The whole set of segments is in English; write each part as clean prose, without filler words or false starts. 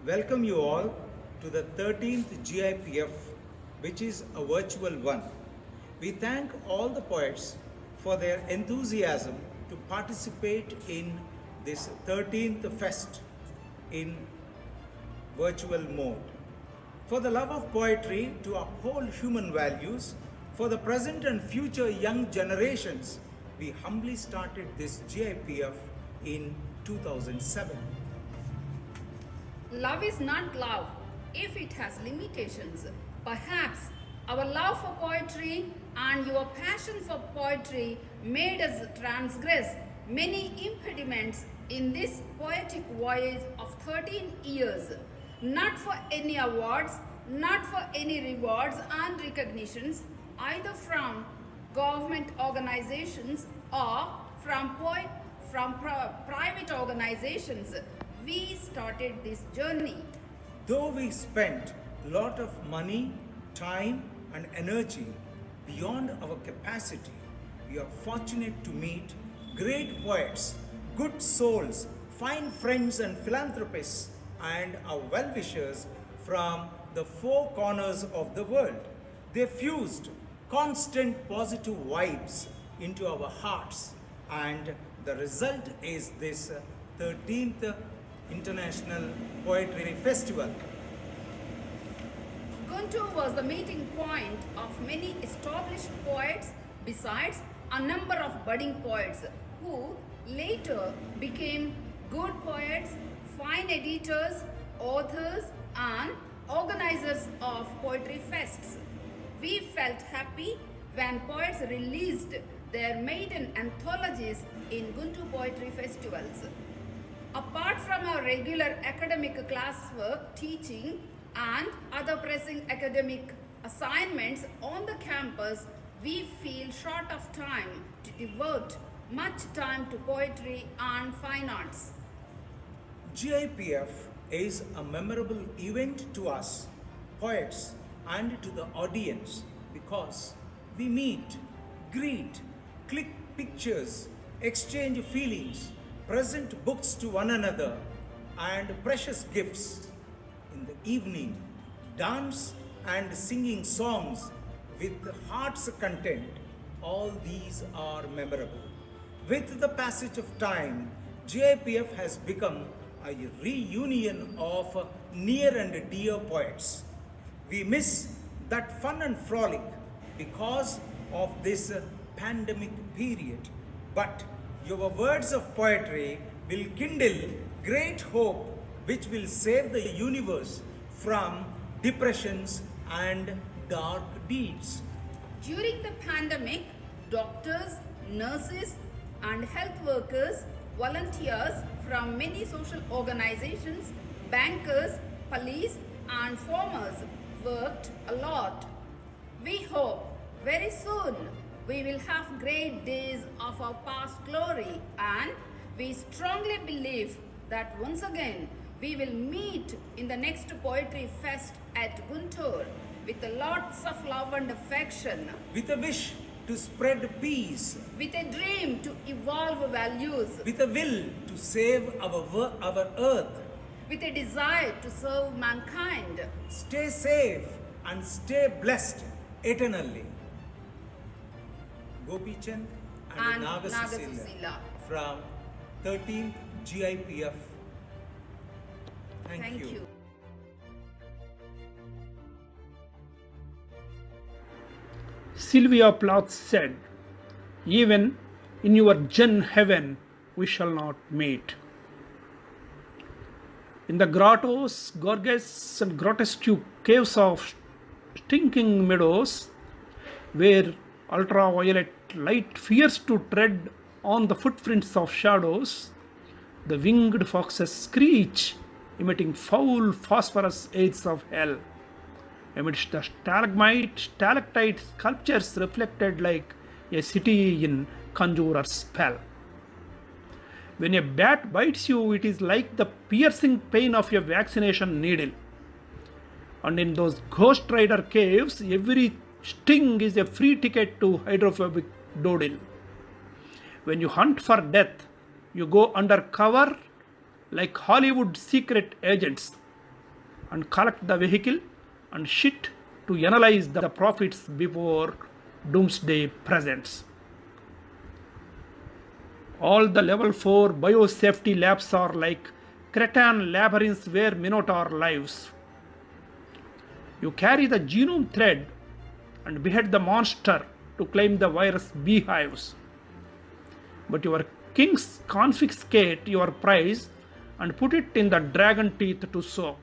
welcome you all to the 13th GIPF, which is a virtual one. We thank all the poets for their enthusiasm to participate in this 13th fest in virtual mode. For the love of poetry to uphold human values, for the present and future young generations, we humbly started this GIPF in 2007. Love is not love if it has limitations. Perhaps our love for poetry and your passion for poetry made us transgress many impediments in this poetic voyage of 13 years. Not for any awards, not for any rewards and recognitions, either from government organizations or from private organizations. We started this journey. Though we spent a lot of money, time, and energy beyond our capacity, we are fortunate to meet great poets, good souls, fine friends, and philanthropists, and our well wishers from the four corners of the world. They fused constant positive vibes into our hearts, and the result is this 13th International Poetry Festival. Guntur was the meeting point of many established poets besides a number of budding poets who later became good poets, fine editors, authors and organizers of poetry fests. We felt happy when poets released their maiden anthologies in Guntur Poetry Festivals. Apart from our regular academic classwork, teaching and other pressing academic assignments on the campus, we feel short of time to devote much time to poetry and fine arts. GIPF is a memorable event to us, poets, and to the audience because we meet, greet, click pictures, exchange feelings, present books to one another, and precious gifts. In the evening, dance and singing songs with heart's content, all these are memorable. With the passage of time, GIPF has become a reunion of near and dear poets. We miss that fun and frolic because of this pandemic period, but your words of poetry will kindle great hope which will save the universe from depressions and dark deeds. During the pandemic, doctors, nurses, and health workers, volunteers from many social organizations, bankers, police, and farmers worked a lot. We hope very soon we will have great days of our past glory, and we strongly believe that once again we will meet in the next Poetry Fest at Guntur with lots of love and affection, With a wish to spread peace, with a dream to evolve values, with a will to save our earth. with a desire to serve mankind. Stay safe and stay blessed eternally. Gopi Chand and And Nagasusila Nagasusila. from 13th GIPF. Thank you. Sylvia Plath said, "Even in your Jen heaven we shall not meet." In the grottos, gorges, and grotesque caves of stinking meadows, where ultraviolet light fears to tread on the footprints of shadows, the winged foxes screech, emitting foul phosphorus aids of hell. Amidst the stalactite sculptures reflected like a city in conjurer's spell. When a bat bites you, it is like the piercing pain of a vaccination needle. And in those ghost rider caves, every sting is a free ticket to hydrophobic dodil. When you hunt for death, you go under cover like Hollywood secret agents, and collect the vehicle and shit to analyze the profits before doomsday presents. All the level 4 biosafety labs are like Cretan labyrinths where Minotaur lives. You carry the genome thread and behead the monster to claim the virus beehives. But your kings confiscate your prize and put it in the dragon teeth to soak.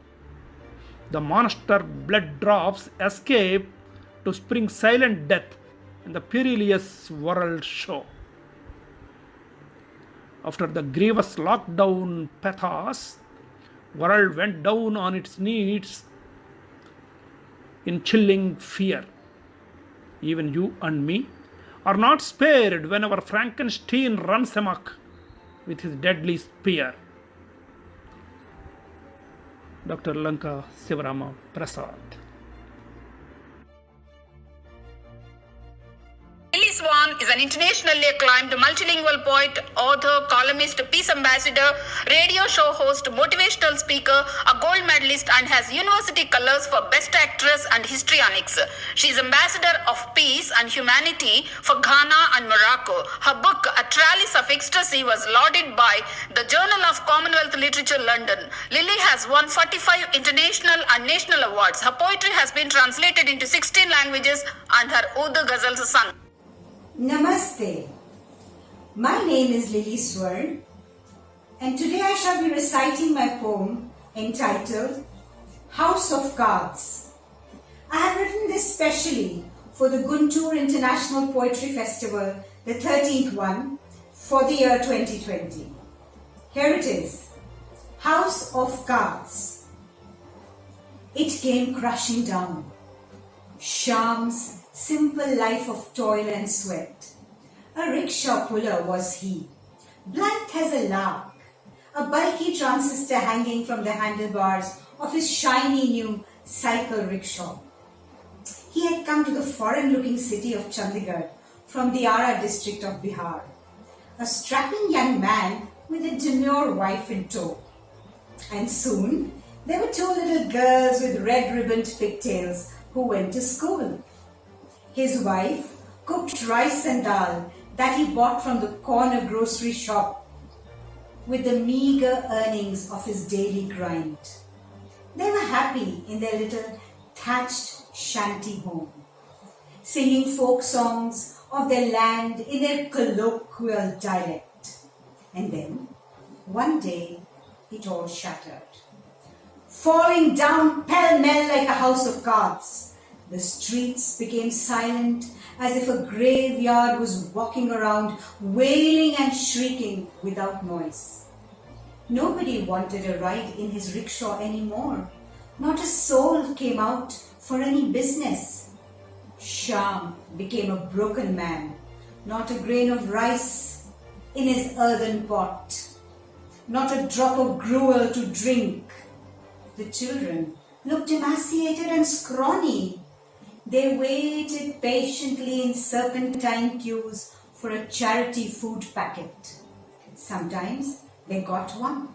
The monster blood drops escape to spring silent death in the perilous world show. After the grievous lockdown pathos, world went down on its knees in chilling fear. Even you and me are not spared whenever Frankenstein runs amok with his deadly spear. Dr. Lanka Sivarama Prasad. Lily Swan is an internationally acclaimed multilingual poet, author, columnist, peace ambassador, radio show host, motivational speaker, a gold medalist, and has university colors for Best Actress and Histrionics. She is ambassador of peace and humanity for Ghana and Morocco. Her book, A Trellis of Ecstasy, was lauded by the Journal of Commonwealth Literature, London. Lily has won 45 international and national awards. Her poetry has been translated into 16 languages and her Urdu ghazals are sung. Namaste. My name is Lily Swan, and today I shall be reciting my poem entitled House of Cards. I have written this specially for the Guntur International Poetry Festival, the 13th one, for the year 2020. Here it is. House of Cards. It came crashing down. Sham's simple life of toil and sweat. A rickshaw puller was he, blithe as a lark, a bulky transistor hanging from the handlebars of his shiny new cycle rickshaw. He had come to the foreign-looking city of Chandigarh from the Ara district of Bihar, a strapping young man with a demure wife in tow. And soon there were two little girls with red-ribboned pigtails who went to school. His wife cooked rice and dal that he bought from the corner grocery shop with the meager earnings of his daily grind. They were happy in their little thatched shanty home, singing folk songs of their land in their colloquial dialect. And then, one day, it all shattered. Falling down pell-mell like a house of cards, the streets became silent as if a graveyard was walking around, wailing and shrieking without noise. Nobody wanted a ride in his rickshaw anymore. Not a soul came out for any business. Sham became a broken man, not a grain of rice in his earthen pot, not a drop of gruel to drink. The children looked emaciated and scrawny. They waited patiently in serpentine queues for a charity food packet. Sometimes they got one.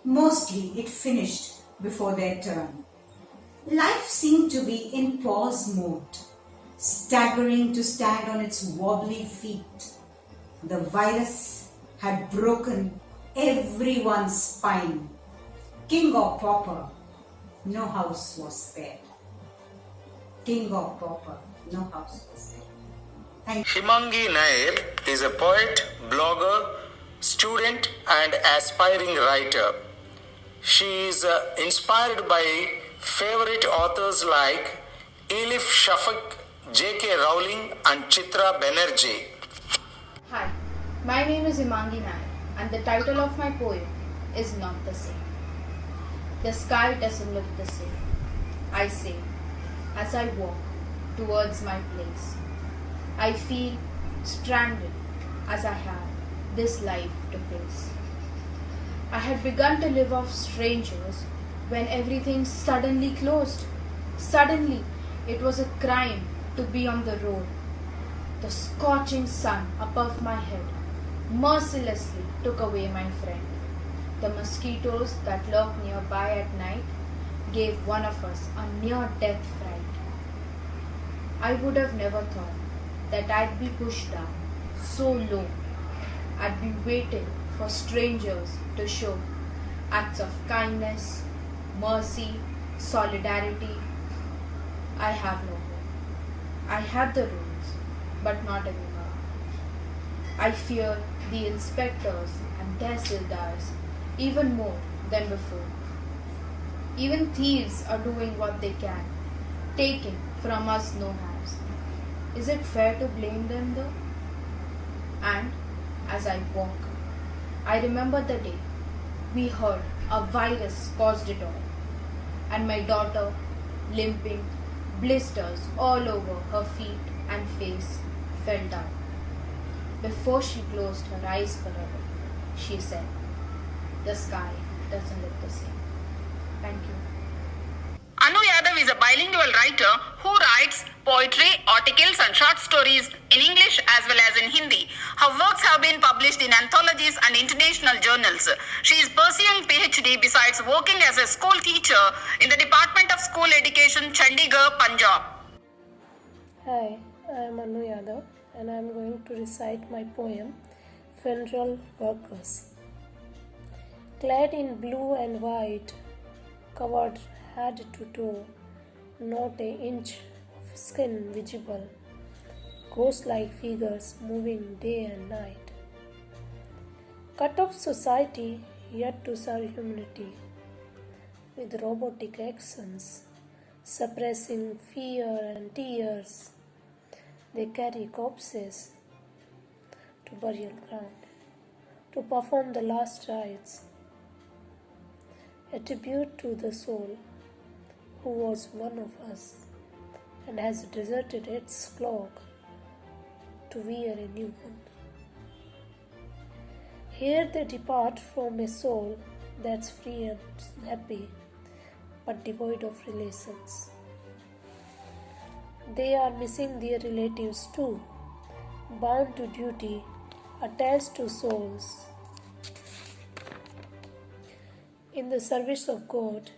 Mostly it finished before their turn. Life seemed to be in pause mode, staggering to stand on its wobbly feet. The virus had broken everyone's spine. King or pauper, no house was spared. King or pauper, no house was spared. Thank you. Himangi Nair is a poet, blogger, student and aspiring writer. She is inspired by favorite authors like Elif Shafak, J.K. Rowling and Chitra Banerjee. Hi, my name is Himangi Nair and the title of my poem is Not the Same. The sky doesn't look the same, I say, as I walk towards my place. I feel stranded as I have this life to face. I had begun to live off strangers when everything suddenly closed. Suddenly, it was a crime to be on the road. The scorching sun above my head mercilessly took away my friend. The mosquitoes that lurk nearby at night gave one of us a near death fright. I would have never thought that I'd be pushed down so low. I'd be waiting for strangers to show acts of kindness, mercy, solidarity. I have no hope. I had the rules, but not anymore. I fear the inspectors and tehsildars even more than before. Even thieves are doing what they can, taking from us no-haves. Is it fair to blame them though? And as I walk, I remember the day we heard a virus caused it all, and my daughter limping, blisters all over her feet and face, fell down. Before she closed her eyes forever, she said, "The sky doesn't look the same." Thank you. Anu Yadav is a bilingual writer who writes poetry, articles and short stories in English as well as in Hindi. Her works have been published in anthologies and international journals. She is pursuing PhD besides working as a school teacher in the Department of School Education, Chandigarh, Punjab. Hi, I am Anu Yadav and I am going to recite my poem Funeral Workers. Clad in blue and white, covered head to toe, not an inch of skin visible, ghost-like figures moving day and night. Cut off society yet to serve humanity, with robotic actions, suppressing fear and tears. They carry corpses to burial ground, to perform the last rites, a tribute to the soul who was one of us and has deserted its cloak to wear a new one. Here they depart from a soul that's free and happy, but devoid of relations. They are missing their relatives too, bound to duty, attached to souls. In the service of God,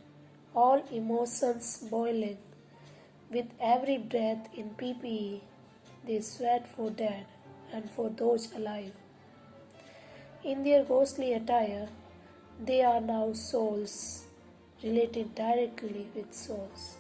all emotions boiling, with every breath in PPE, they sweat for dead and for those alive. In their ghostly attire, they are now souls, related directly with souls.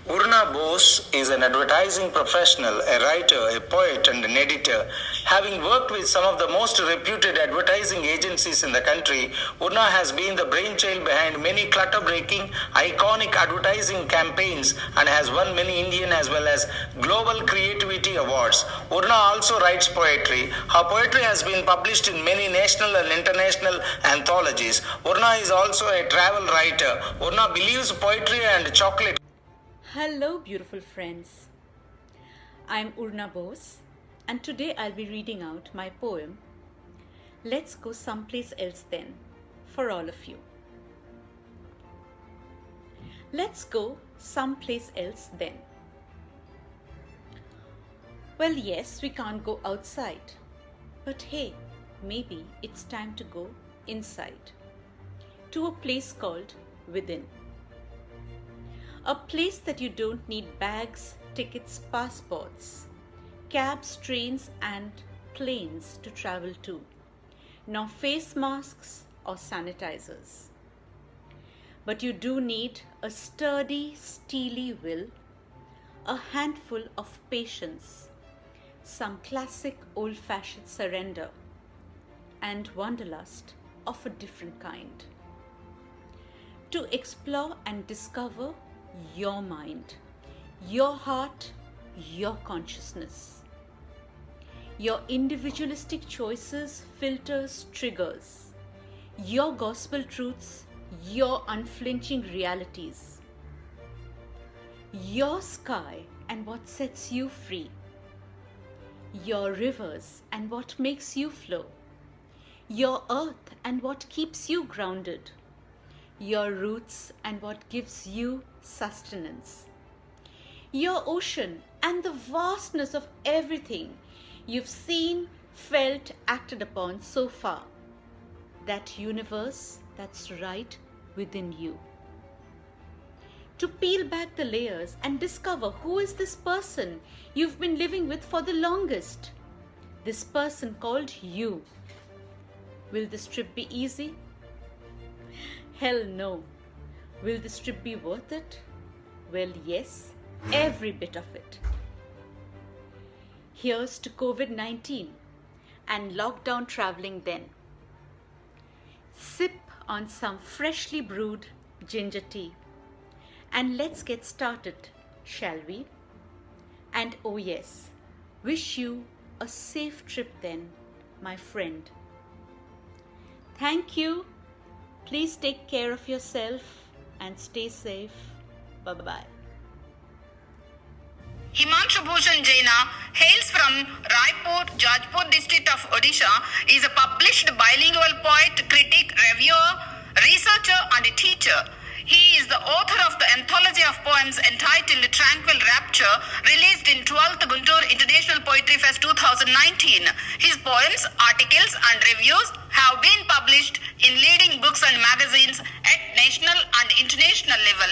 Urna Bose is an advertising professional, a writer, a poet, and an editor. Having worked with some of the most reputed advertising agencies in the country, Urna has been the brainchild behind many clutter-breaking, iconic advertising campaigns and has won many Indian as well as global creativity awards. Urna also writes poetry. Her poetry has been published in many national and international anthologies. Urna is also a travel writer. Urna believes poetry and chocolate. Hello, beautiful friends. I'm Urna Bose, and today I'll be reading out my poem, Let's Go Someplace Else Then, for all of you. Let's go someplace else then. Well, yes, we can't go outside, but hey, maybe it's time to go inside, to a place called Within. A place that you don't need bags, tickets, passports, cabs, trains and planes to travel to, nor face masks or sanitizers. But you do need a sturdy, steely will, a handful of patience, some classic old-fashioned surrender, and wanderlust of a different kind. To explore and discover your mind, your heart, your consciousness, your individualistic choices, filters, triggers, your gospel truths, your unflinching realities, your sky and what sets you free, your rivers and what makes you flow, your earth and what keeps you grounded, your roots and what gives you sustenance, your ocean and the vastness of everything you've seen, felt, acted upon so far, that universe that's right within you. to peel back the layers and discover who is this person you've been living with for the longest. This person called you. Will this trip be easy? Hell no. Will this trip be worth it? Well, yes, every bit of it. Here's to COVID-19 and lockdown traveling then. Sip on some freshly brewed ginger tea and let's get started, shall we? And oh yes, wish you a safe trip then, my friend. Thank you. Please take care of yourself and stay safe. Bye-bye. Himanshu Bhushan Jaina hails from Raipur, Jajpur district of Odisha, is a published bilingual poet, critic, reviewer, researcher and a teacher. He is the author of the anthology of poems entitled Tranquil Rapture, released in 12th Guntur International Poetry Fest 2019. His poems, articles and reviews have been published in leading books and magazines at national and international level.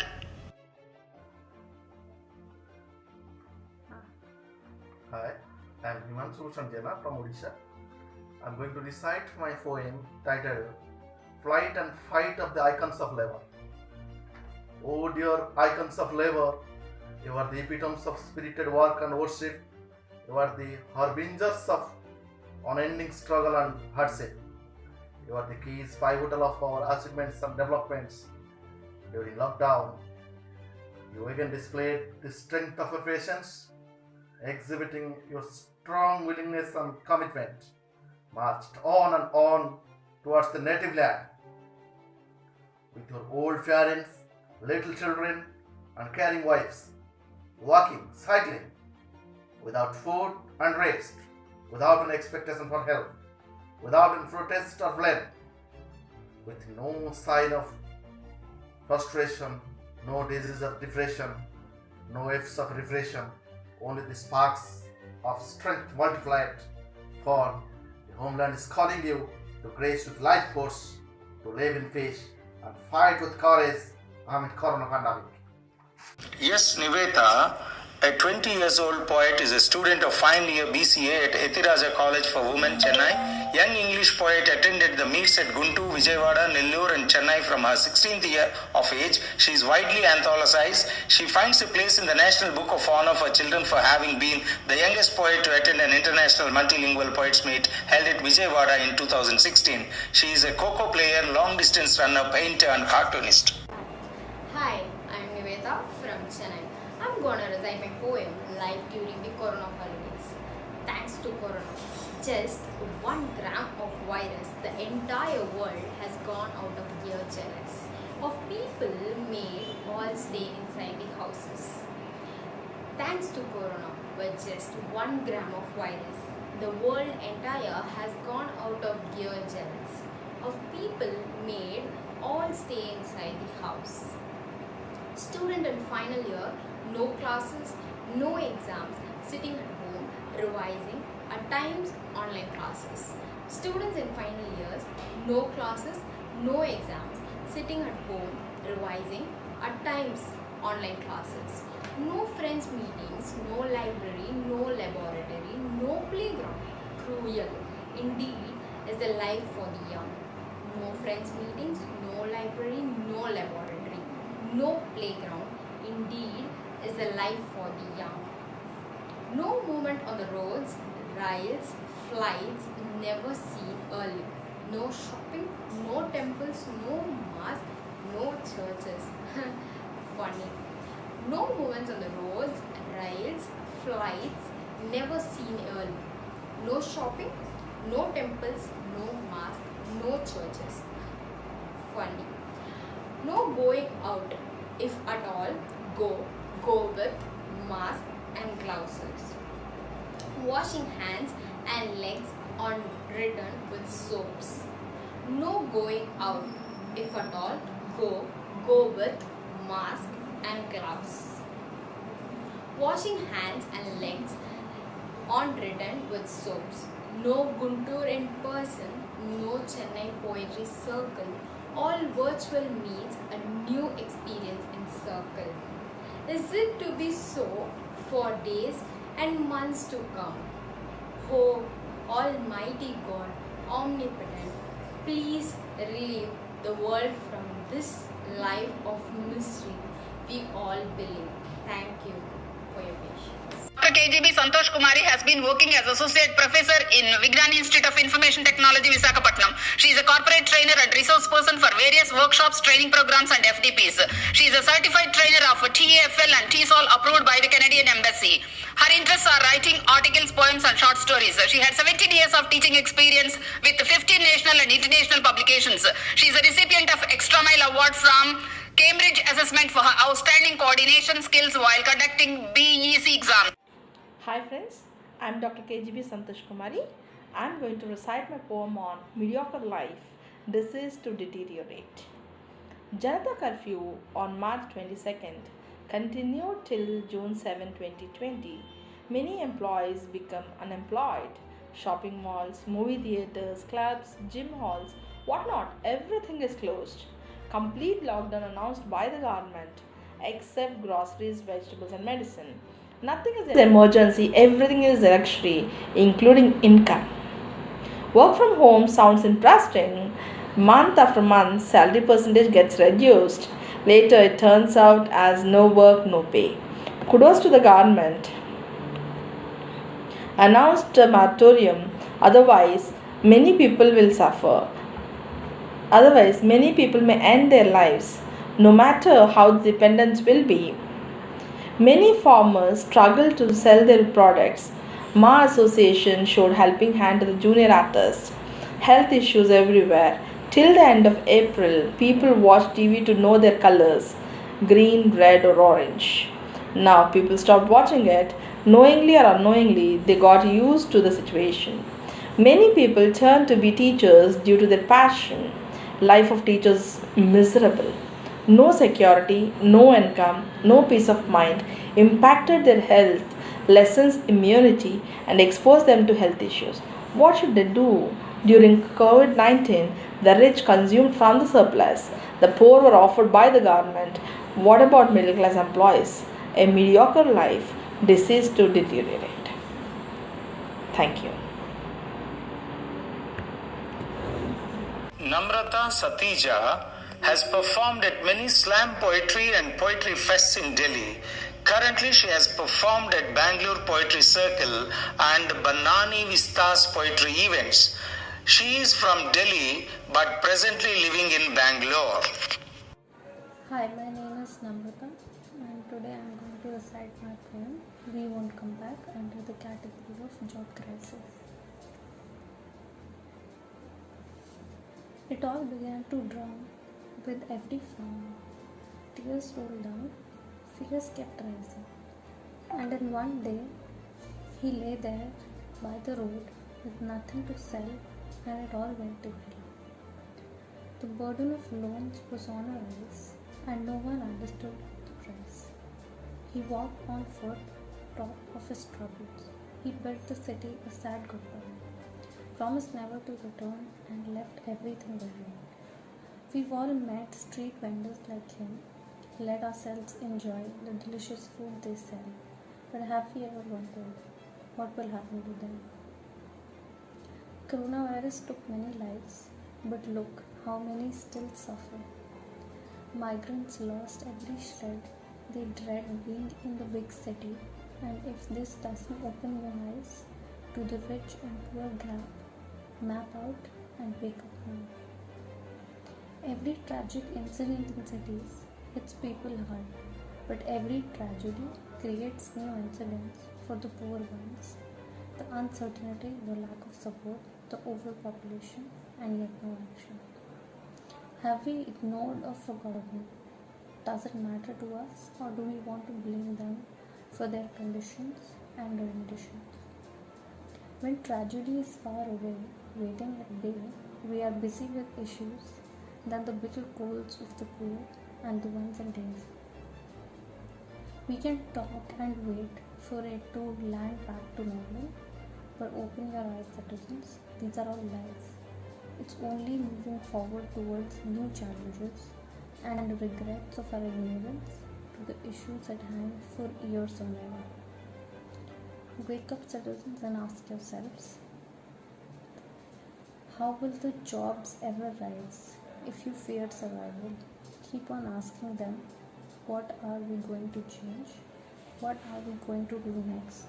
Hi, I am Himanshu Bhushan Jaina from Odisha. I am going to recite my poem titled Flight and Fight of the Icons of Labor. Oh dear icons of labor, you are the epitomes of spirited work and worship. You are the harbingers of unending struggle and hardship. You are the keys pivotal of our achievements and developments. During lockdown, you again displayed the strength of your patience, exhibiting your strong willingness and commitment, marched on towards the native land. With your old parents, little children and caring wives, walking, cycling, without food and rest, without an expectation for help, without any protest or blame, with no sign of frustration, no disease of depression, no ifs of repression, only the sparks of strength multiplied, for the homeland is calling you to grace with life force, to live in peace and fight with courage amid corona pandemic. Yes, Niveta, a 20 years old poet, is a student of final year BCA at Ethiraja College for Women, Chennai. Young English poet attended the meets at Guntur, Vijayawada, Nellore and Chennai from her 16th year of age. She is widely anthologized. She finds a place in the National Book of Honor for Children for having been the youngest poet to attend an international multilingual poets meet held at Vijayawada in 2016. She is a kho-kho player, long distance runner, painter and cartoonist. Hi, I'm Niveta from Chennai. I'm gonna recite my poem live during the Corona holidays. Thanks to Corona, just 1 gram of virus, the entire world has gone out of gear jealous of people may all stay inside the houses. Thanks to Corona, with just 1 gram of virus, the world entire has gone out of gear jealous of people made all stay inside the house. Student in final year, no classes, no exams, sitting at home, revising, at times online classes. Students in final years, no classes, no exams, sitting at home, revising, at times online classes. No friends meetings, no library, no laboratory, no playground. Cruel, indeed, is the life for the young. No friends meetings, no library, no laboratory, no playground, indeed, is the life for the young. No movement on the roads, rails, flights, never seen early. No shopping, no temples, no mass, no churches. Funny. No movements on the roads, rails, flights, never seen early. No shopping, no temples, no mass, no churches. Funny. No going out, if at all, go with mask and gloves. Washing hands and legs on return with soaps. No going out, if at all, go with mask and gloves. Washing hands and legs on return with soaps. No Guntur in person, no Chennai Poetry Circle, all virtual meets a new experience in circle. Is it to be so for days and months to come? Oh, Almighty God, omnipotent, please relieve the world from this life of mystery we all believe. Thank you for your patience. Dr. KGB Santosh Kumari has been working as Associate Professor in Vignani Institute of Information Technology, Visakhapatnam. She is a corporate trainer and resource person for various workshops, training programs and FDPs. She is a certified trainer of TAFL and TESOL approved by the Canadian Embassy. Her interests are writing articles, poems and short stories. She had 17 years of teaching experience with 15 national and international publications. She is a recipient of Extra Mile Award from Cambridge Assessment for her outstanding coordination skills while conducting BEC exam. Hi friends, I am Dr. KGB Santosh Kumari. I am going to recite my poem on mediocre life, disease to deteriorate. Janata curfew on March 22nd continued till June 7, 2020. Many employees become unemployed. Shopping malls, movie theaters, clubs, gym halls, whatnot, everything is closed. Complete lockdown announced by the government except groceries, vegetables and medicine. Nothing is an emergency, everything is luxury, including income. Work from home sounds interesting. Month after month, salary percentage gets reduced. Later, it turns out as no work, no pay. Kudos to the government. Announced a moratorium, otherwise, many people will suffer. Otherwise, many people may end their lives, no matter how the dependence will be. Many farmers struggle to sell their products. Ma Association showed helping hand to the junior artists. Health issues everywhere. Till the end of April, people watch TV to know their colors, green, red or orange. Now people stopped watching it. Knowingly or unknowingly, they got used to the situation. Many people turn to be teachers due to their passion. Life of teachers miserable. No security, no income, no peace of mind, impacted their health, lessens immunity, and exposed them to health issues. What should they do? During COVID-19, the rich consumed from the surplus. The poor were offered by the government. What about middle class employees? A mediocre life, disease to deteriorate. Thank you. Namrata Satija has performed at many slam poetry and poetry fests in Delhi. Currently, she has performed at Bangalore Poetry Circle and Banani Vistas poetry events. She is from Delhi but presently living in Bangalore. Hi, my name is Namrata and today I am going to recite my poem We Won't Come Back under the category of job crisis. It all began to drown with every frown. Tears rolled down, fears kept rising. And in one day, he lay there by the road with nothing to sell and it all went to hell. The burden of loans was on her eyes and no one understood the price. He walked on foot, top of his troubles. He bid the city a sad goodbye, promised never to return and left everything behind. We've all met street vendors like him, let ourselves enjoy the delicious food they sell, but have we ever wondered what will happen to them? Coronavirus took many lives, but look how many still suffer. Migrants lost every shred, they dread being in the big city, and if this doesn't open your eyes to the rich and poor gap, map out and wake up now. Every tragic incident in cities hits people hard, but every tragedy creates new incidents for the poor ones. The uncertainty, the lack of support, the overpopulation, and yet no action. Have we ignored or forgotten? Does it matter to us, or do we want to blame them for their conditions and renditions? When tragedy is far away, waiting at bay, we are busy with issues than the bitter coals of the poor and the ones in danger. We can talk and wait for it to land back to normal, but open your eyes, citizens, these are all lies. It's only moving forward towards new challenges and regrets of our ignorance to the issues at hand for years on end. Wake up, citizens, and ask yourselves, how will the jobs ever rise if you fear survival? Keep on asking them, what are we going to change? What are we going to do next?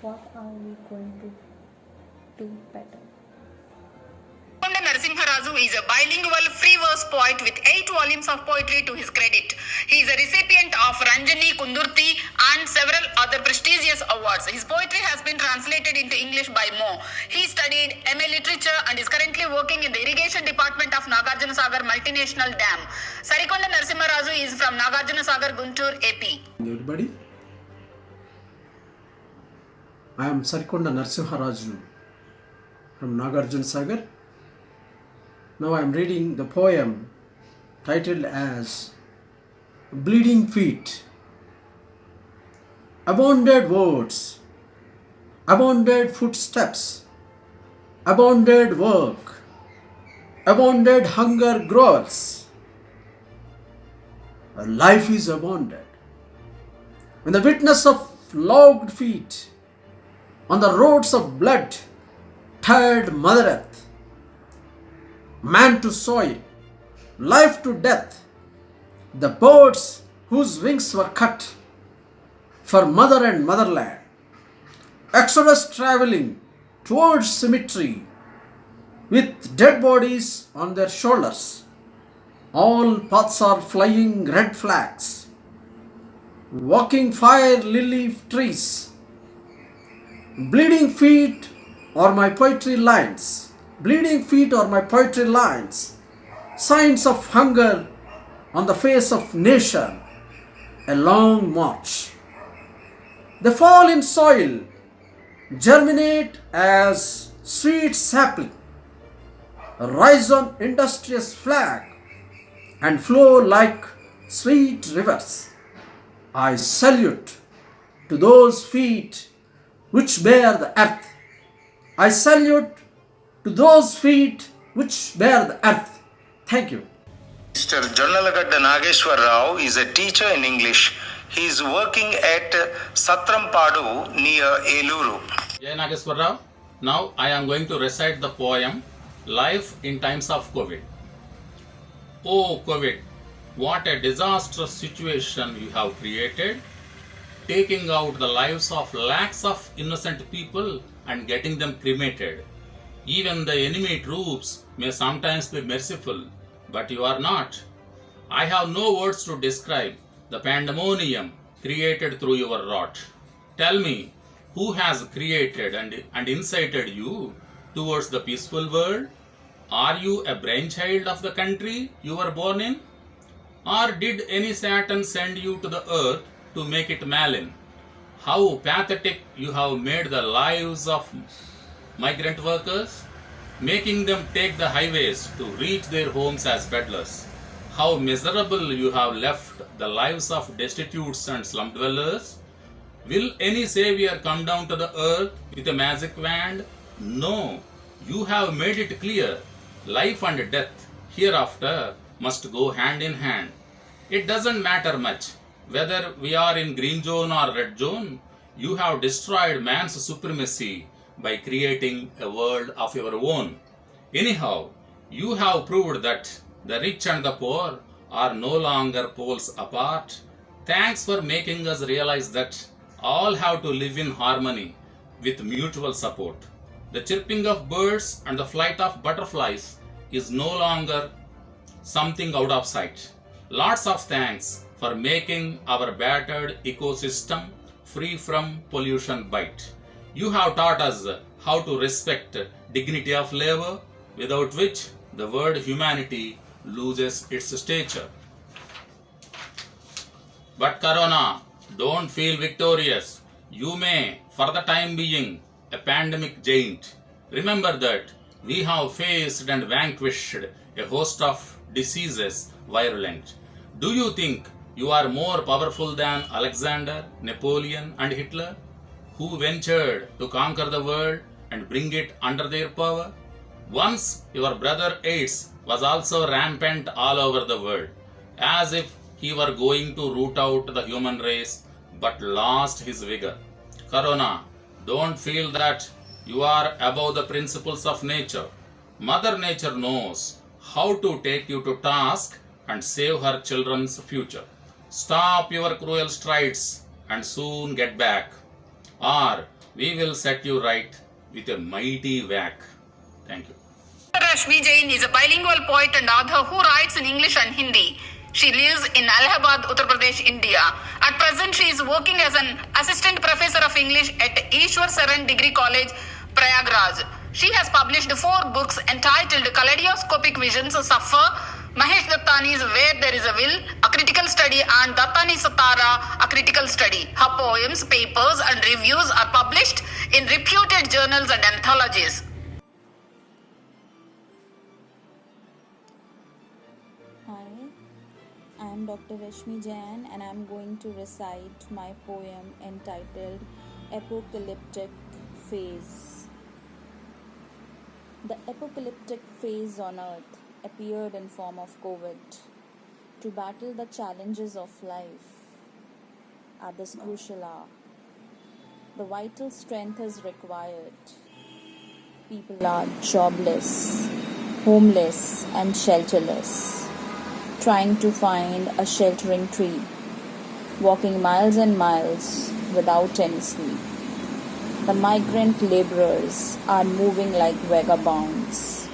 What are we going to do better? Sarikonda Narasimharazu is a bilingual free verse poet with 8 volumes of poetry to his credit. He is a recipient of Ranjani Kundurti and several other prestigious awards. His poetry has been translated into English by Mo. He studied MA Literature and is currently working in the irrigation department of Nagarjuna Sagar Multinational Dam. Sarikonda Narasimharazu is from Nagarjuna Sagar, Guntur, AP. Everybody, I am Sarikonda Narasimharaju from Nagarjuna Sagar. Now I am reading the poem titled as Bleeding Feet. Abandoned words, abandoned footsteps, abandoned work, abandoned hunger growls. Our life is abandoned. When the witness of logged feet on the roads of blood, tired Mother Earth, man to soil, life to death, the birds whose wings were cut for mother and motherland, exodus traveling towards cemetery with dead bodies on their shoulders. All paths are flying red flags, walking fire lily trees. Bleeding feet are my poetry lines. Bleeding feet are my poetry lines. Signs of hunger on the face of nation. A long march. They fall in soil, germinate as sweet sapling, rise on industrious flag, and flow like sweet rivers. I salute to those feet which bear the earth. I salute to those feet which bear the earth. Thank you. Mr. Jonnalagadda Nageshwar Rao is a teacher in English. He is working at Satrampadu near Eluru. Jai Nageshwar Rao. Now I am going to recite the poem Life in Times of COVID. Oh COVID, what a disastrous situation you have created, taking out the lives of lakhs of innocent people and getting them cremated. Even the enemy troops may sometimes be merciful, but you are not. I have no words to describe the pandemonium created through your rot. Tell me, who has created and incited you towards the peaceful world? Are you a brainchild of the country you were born in? Or did any Satan send you to the earth to make it malign? How pathetic you have made the lives of migrant workers, making them take the highways to reach their homes as peddlers. How miserable you have left the lives of destitutes and slum dwellers. Will any savior come down to the earth with a magic wand? No, you have made it clear. Life and death hereafter must go hand in hand. It doesn't matter much whether we are in green zone or red zone. You have destroyed man's supremacy by creating a world of your own. Anyhow, you have proved that the rich and the poor are no longer poles apart. Thanks for making us realize that all have to live in harmony with mutual support. The chirping of birds and the flight of butterflies is no longer something out of sight. Lots of thanks for making our battered ecosystem free from pollution bite. You have taught us how to respect dignity of labor, without which the word humanity loses its stature. But Corona, don't feel victorious. You may, for the time being, a pandemic giant. Remember that we have faced and vanquished a host of diseases virulent. Do you think you are more powerful than Alexander, Napoleon, and Hitler, who ventured to conquer the world and bring it under their power? Once your brother AIDS was also rampant all over the world, as if he were going to root out the human race, but lost his vigor. Corona, don't feel that you are above the principles of nature. Mother Nature knows how to take you to task and save her children's future. Stop your cruel strides and soon get back, or we will set you right with a mighty whack. Thank you. Rashmi Jain is a bilingual poet and author who writes in English and Hindi. She lives in Allahabad, Uttar Pradesh, India. At present, she is working as an assistant professor of English at Ishwar Saran Degree College, Prayagraj. She has published 4 books entitled Kaleidoscopic Visions, Suffer, Mahesh Dattani's Where There Is a Will, A Critical Study, and Dattani Satara, A Critical Study. Her poems, papers, and reviews are published in reputed journals and anthologies. Hi, I am Dr. Rashmi Jain and I am going to recite my poem entitled Apocalyptic Phase. The apocalyptic phase on earth appeared in form of COVID to battle the challenges of life at this crucial hour. The vital strength is required. People are jobless, homeless and shelterless, trying to find a sheltering tree, walking miles and miles without any sleep. The migrant laborers are moving like vagabonds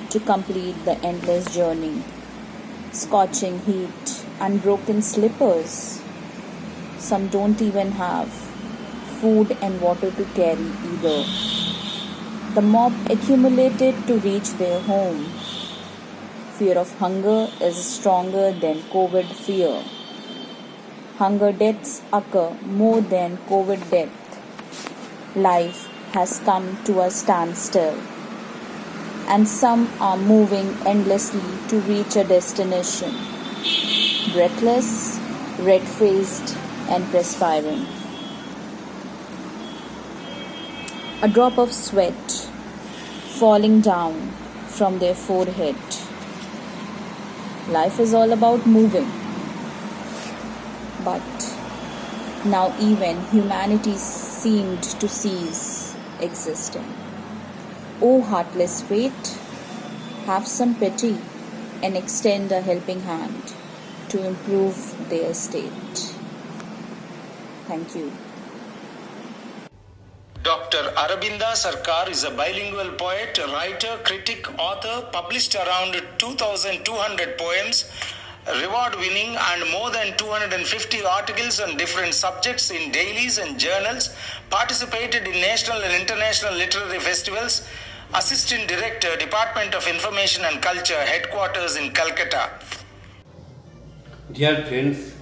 to complete the endless journey. Scorching heat, unbroken slippers. Some don't even have food and water to carry either. The mob accumulated to reach their home. Fear of hunger is stronger than COVID fear. Hunger deaths occur more than COVID death. Life has come to a standstill, and some are moving endlessly to reach a destination, breathless, red-faced, and perspiring. A drop of sweat falling down from their forehead. Life is all about moving, but now even humanity seemed to cease existing. O heartless fate, have some pity and extend a helping hand to improve their state. Thank you. Dr. Arabinda Sarkar is a bilingual poet, writer, critic, author, published around 2,200 poems, reward-winning and more than 250 articles on different subjects in dailies and journals, participated in national and international literary festivals, Assistant Director, Department of Information and Culture, Headquarters in Calcutta. Dear friends,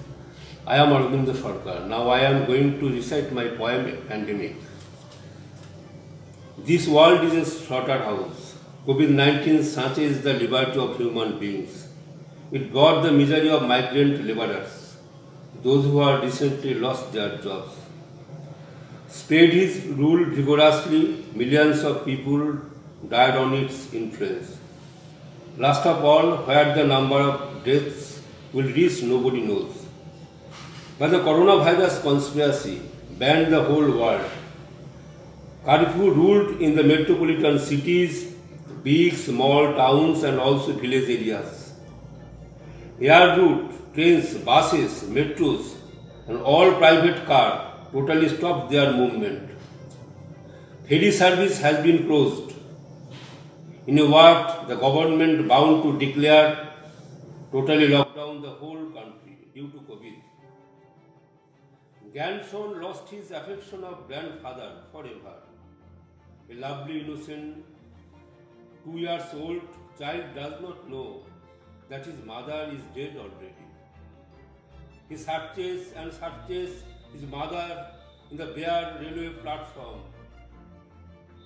I am Arvind Sarkar. Now I am going to recite my poem Pandemic. This world is a slaughterhouse. COVID-19 snatches the liberty of human beings. It brought the misery of migrant laborers, those who have recently lost their jobs. Spread his rule vigorously, millions of people died on its influence. Last of all, where the number of deaths will reach, nobody knows. But the coronavirus conspiracy banned the whole world. Curfew ruled in the metropolitan cities, big, small towns and also village areas. Air route, trains, buses, metros and all private cars totally stopped their movement. Ferry service has been closed. In a word, the government bound to declare totally lockdown the whole country due to COVID. Grandson lost his affection of grandfather forever. A lovely, innocent, 2 years old child does not know that his mother is dead already. He searches and searches his mother in the bare railway platform.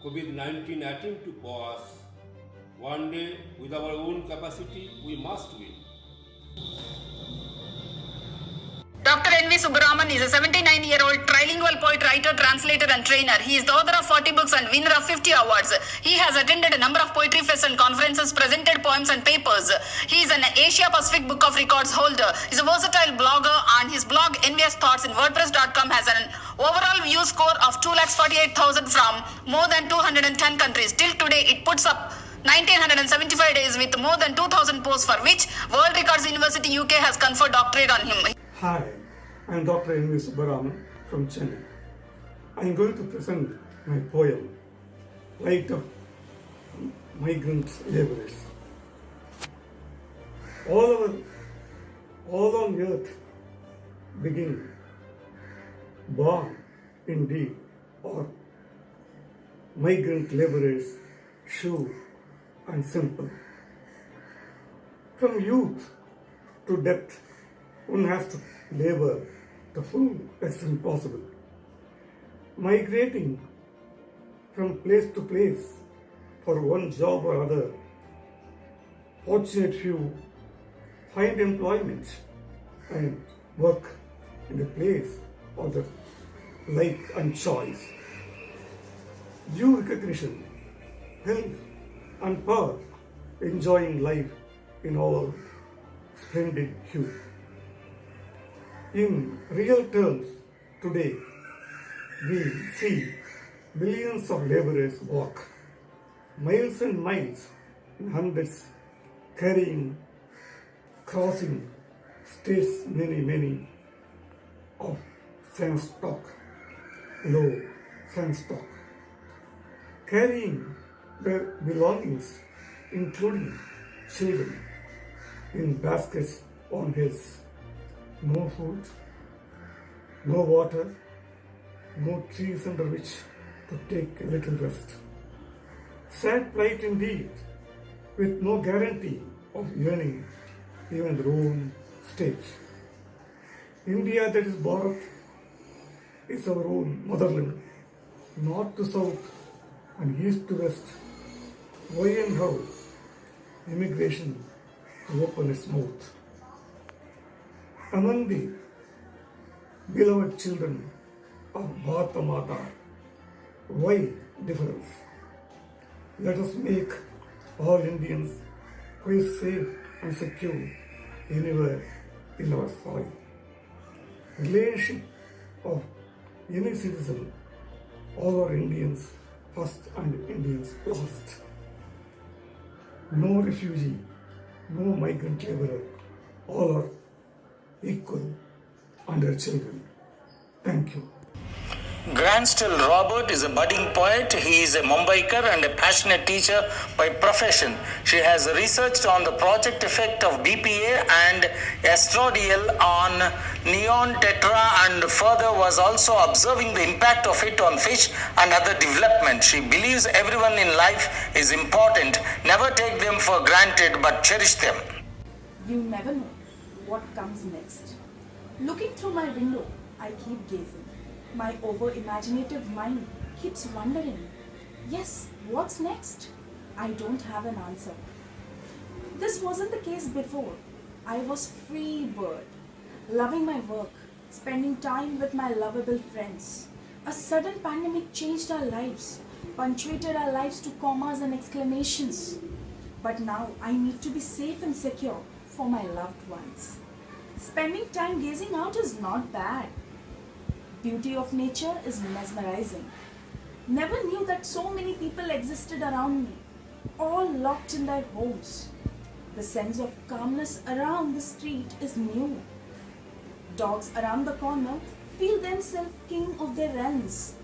COVID-19 attempt to pause. One day, with our own capacity, we must win. Dr. N. N.V. Subbaraman is a 79-year-old trilingual poet, writer, translator and trainer. He is the author of 40 books and winner of 50 awards. He has attended a number of poetry fests and conferences, presented poems and papers. He is an Asia Pacific Book of Records holder. He is a versatile blogger and his blog Envious Thoughts in WordPress.com has an overall view score of 2,48,000 from more than 210 countries. Till today, it puts up 1975 days with more than 2,000 posts, for which World Records University UK has conferred doctorate on him. Hi, I am Dr. N.V. Subbaraman from Chennai. I am going to present my poem, Light of Migrant Laborers. All on earth begin, born indeed, or migrant laborers, sure and simple. From youth to death, one has to labor the full extent possible. Migrating from place to place for one job or other, fortunate few find employment and work in the place of their like and choice. Due recognition, health and power, enjoying life in all splendid hue. In real terms, today, we see millions of laborers walk miles and miles in hundreds, crossing states many of sand stock, low sand stock, carrying their belongings, including children, in baskets on heads. No food, no water, no trees under which to take a little rest. Sad plight indeed, with no guarantee of earning even their own stage. India, that is Bharat, is our own motherland, north to south and east to west. Why and how? Immigration to open its mouth. Among the beloved children of Bharata Mata, why difference? Let us make all Indians feel safe and secure anywhere in our soil. Relationship of any citizen, all are Indians first and Indians last. No refugee, no migrant laborer, all are equal and their children. Thank you. Granstill Robert is a budding poet. He is a Mumbaiker and a passionate teacher by profession. She has researched on the project effect of BPA and estradiol on neon tetra, and further was also observing the impact of it on fish and other development. She believes everyone in life is important. Never take them for granted, but cherish them. You never know what comes next. Looking through my window, I keep gazing. My over-imaginative mind keeps wondering, yes, what's next? I don't have an answer. This wasn't the case before. I was free bird, loving my work, spending time with my lovable friends. A sudden pandemic changed our lives, punctuated our lives to commas and exclamations. But now I need to be safe and secure for my loved ones. Spending time gazing out is not bad. Beauty of nature is mesmerizing. Never knew that so many people existed around me, all locked in their homes. The sense of calmness around the street is new. Dogs around the corner feel themselves king of their runs.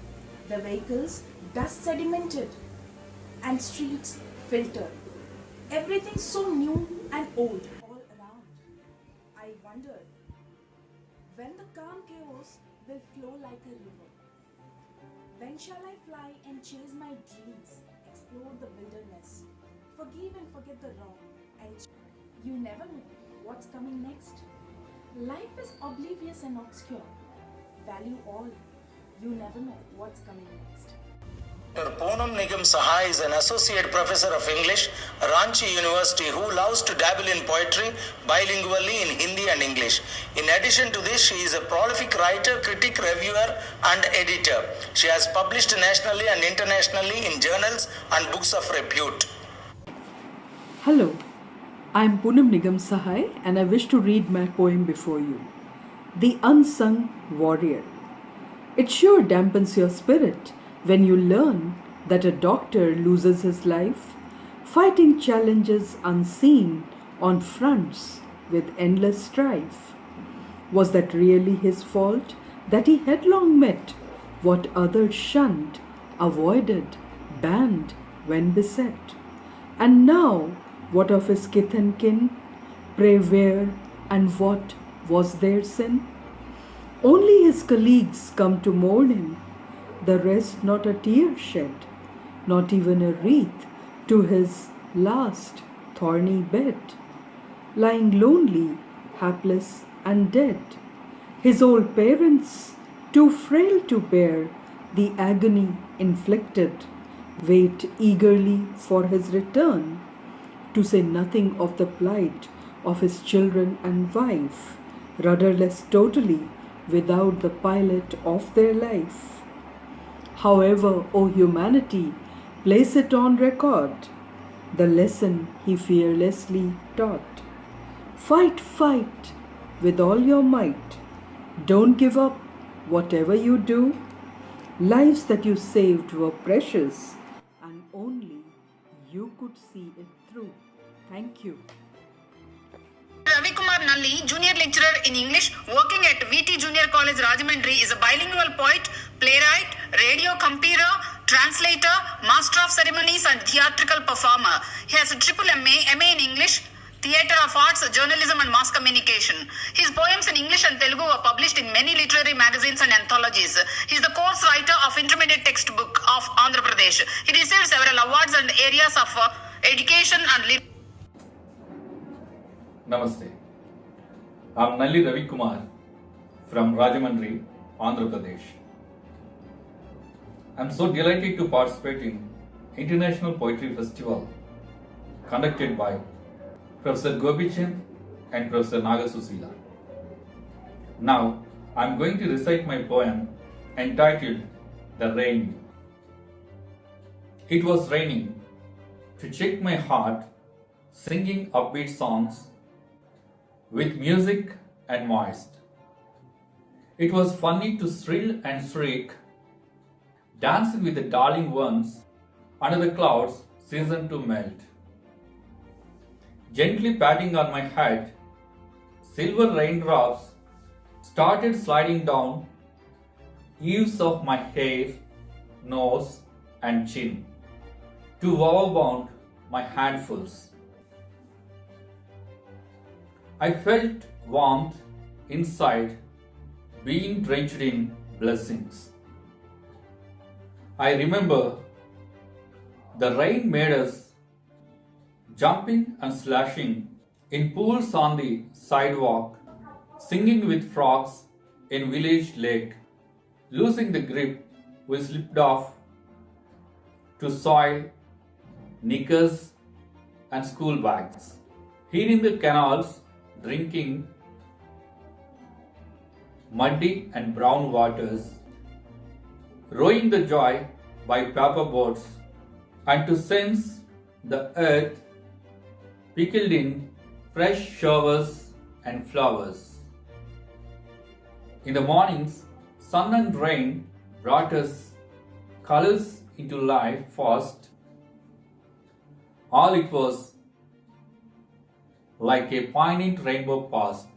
The vehicles dust sedimented and streets filtered. Everything so new and old all around. I wondered when the calm chaos will flow like a river. When shall I fly and chase my dreams, explore the wilderness, forgive and forget the wrong, and you never know what's coming next. Life is oblivious and obscure. Value all. You never know what's coming next. Dr. Poonam Nigam Sahai is an associate professor of English, Ranchi University, who loves to dabble in poetry bilingually in Hindi and English. In addition to this, she is a prolific writer, critic, reviewer, and editor. She has published nationally and internationally in journals and books of repute. Hello, I'm Poonam Nigam Sahai, and I wish to read my poem before you. The Unsung Warrior. It sure dampens your spirit when you learn that a doctor loses his life fighting challenges unseen on fronts with endless strife. Was that really his fault that he headlong met what others shunned, avoided, banned when beset? And now what of his kith and kin? Pray where and what was their sin? Only his colleagues come to mourn him, the rest not a tear shed, not even a wreath to his last thorny bed. Lying lonely, hapless and dead, his old parents, too frail to bear the agony inflicted, wait eagerly for his return, to say nothing of the plight of his children and wife, rudderless totally without the pilot of their life. However, O humanity, place it on record, the lesson he fearlessly taught. Fight, fight with all your might. Don't give up whatever you do. Lives that you saved were precious, and only you could see it through. Thank you. Ravi Kumar Nalli, junior lecturer in English, working at VT Junior College, Rajahmundry, is a bilingual poet, playwright, radio composer, translator, master of ceremonies and theatrical performer. He has a triple MA in English, Theatre of Arts, Journalism and Mass Communication. His poems in English and Telugu were published in many literary magazines and anthologies. He is the course writer of intermediate textbook of Andhra Pradesh. He received several awards in areas of education and literature. Namaste. I'm Nalli Ravi Kumar from Rajahmundry, Andhra Pradesh. I'm so delighted to participate in International Poetry Festival conducted by Professor Gopichand and Professor Nagasusila. Now, I'm going to recite my poem entitled The Rain. It was raining. To check my heart, singing upbeat songs with music and moist. It was funny to thrill and shriek, dancing with the darling ones under the clouds seasoned to melt. Gently patting on my head, silver raindrops started sliding down eaves of my hair, nose and chin to overbound my handfuls. I felt warmth inside, being drenched in blessings. I remember the rain made us jumping and splashing in pools on the sidewalk, singing with frogs in village lake. Losing the grip, we slipped off to soil, knickers and school bags. Here in the canals, drinking muddy and brown waters, rowing the joy by paper boats, and to sense the earth pickled in fresh showers and flowers. In the mornings, sun and rain brought us colors into life fast. All it was like a poignant rainbow past.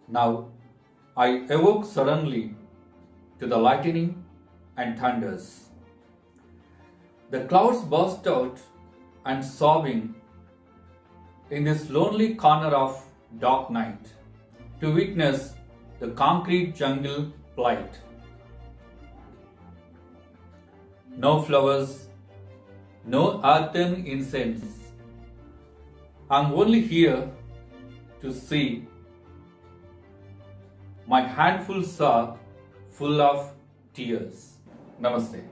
Now I awoke suddenly to the lightning and thunders. The clouds burst out and sobbing in this lonely corner of dark night to witness the concrete jungle plight. No flowers, no earthen incense. I'm only here to see my handfuls are full of tears. Namaste.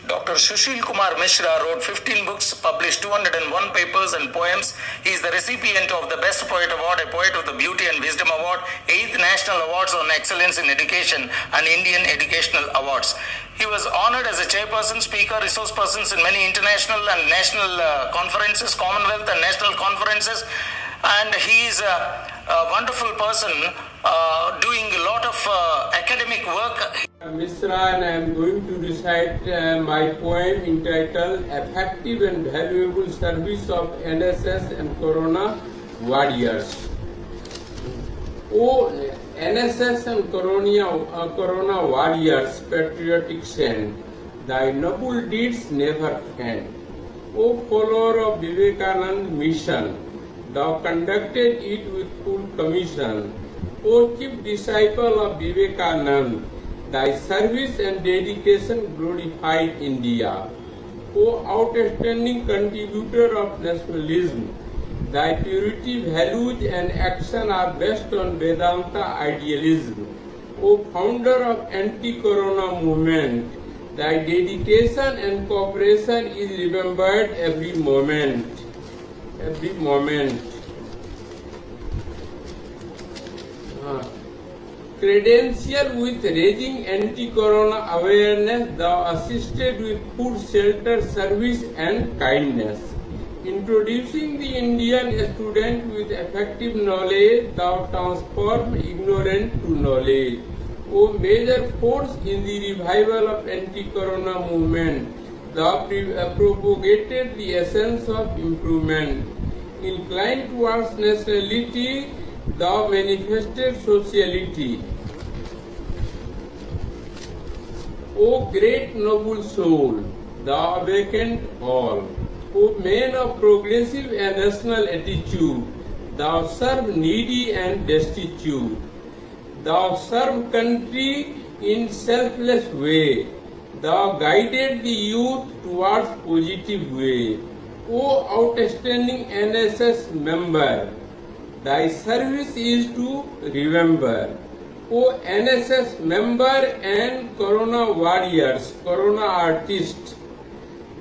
Dr. Sushil Kumar Mishra wrote 15 books, published 201 papers and poems. He is the recipient of the Best Poet Award, a Poet of the Beauty and Wisdom Award, 8th National Awards on Excellence in Education, and Indian Educational Awards. He was honored as a chairperson, speaker, resource persons in many international and national conferences, Commonwealth and national conferences, and he is a wonderful person doing a lot of academic work. Mishra, and I am going to recite my poem entitled Effective and Valuable Service of NSS and Corona Warriors. Oh, NSS and Corona Warriors, patriotic saint, thy noble deeds never faint. O follower of Vivekananda mission, thou conducted it with full commission. O chief disciple of Vivekananda, thy service and dedication glorified India. O outstanding contributor of nationalism, thy purity, values and action are based on Vedanta idealism. O founder of anti-corona movement, thy dedication and cooperation is remembered every moment. Every moment. Credential with raising anti-corona awareness, thou assisted with food, shelter, service and kindness. Introducing the Indian student with effective knowledge, thou transform ignorant to knowledge. O major force in the revival of anti-corona movement, thou propagated the essence of improvement. Inclined towards nationality, thou manifested sociality. O great noble soul, thou awakened all. O man of progressive and national attitude, thou serve needy and destitute. Thou serve country in selfless way. Thou guided the youth towards positive way. O outstanding NSS member, thy service is to remember. O NSS member and Corona warriors, Corona artists,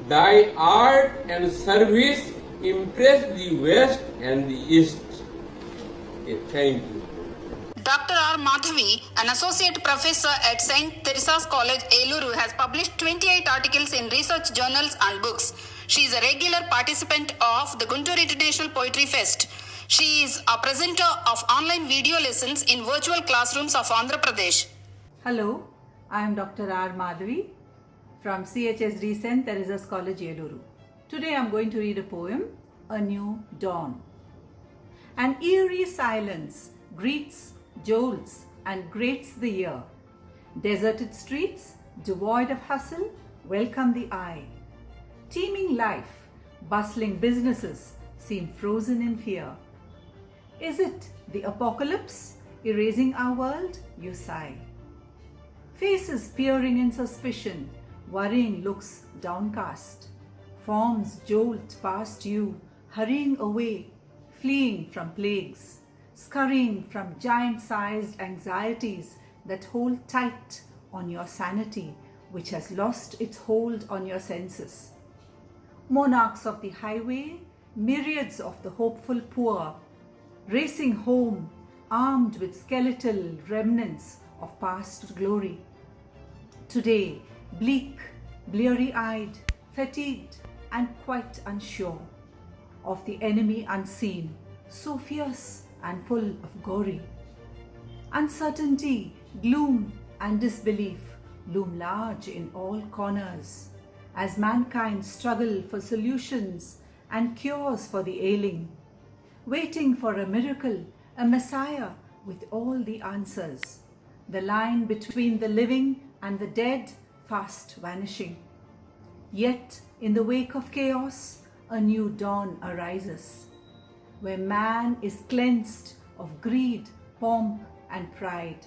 thy art and service impress the West and the East. Thank you. Dr. R. Madhavi, an associate professor at St. Teresa's College, Eluru, has published 28 articles in research journals and books. She is a regular participant of the Guntur International Poetry Fest. She is a presenter of online video lessons in virtual classrooms of Andhra Pradesh. Hello, I am Dr. R. Madhavi from CHSD St. Teresa's College, Eluru. Today I am going to read a poem, A New Dawn. An eerie silence greets, jolts and grates the ear. Deserted streets, devoid of hustle, welcome the eye. Teeming life, bustling businesses seem frozen in fear. Is it the apocalypse erasing our world? You sigh. Faces peering in suspicion, worrying looks downcast. Forms jolt past you, hurrying away, fleeing from plagues, scurrying from giant-sized anxieties that hold tight on your sanity, which has lost its hold on your senses. Monarchs of the highway, myriads of the hopeful poor, racing home, armed with skeletal remnants of past glory. Today, bleak, bleary-eyed, fatigued, and quite unsure of the enemy unseen, so fierce and full of glory. Uncertainty, gloom, and disbelief loom large in all corners as mankind struggle for solutions and cures for the ailing, waiting for a miracle, a Messiah with all the answers. The line between the living and the dead fast vanishing. Yet, in the wake of chaos, a new dawn arises, where man is cleansed of greed, pomp, and pride,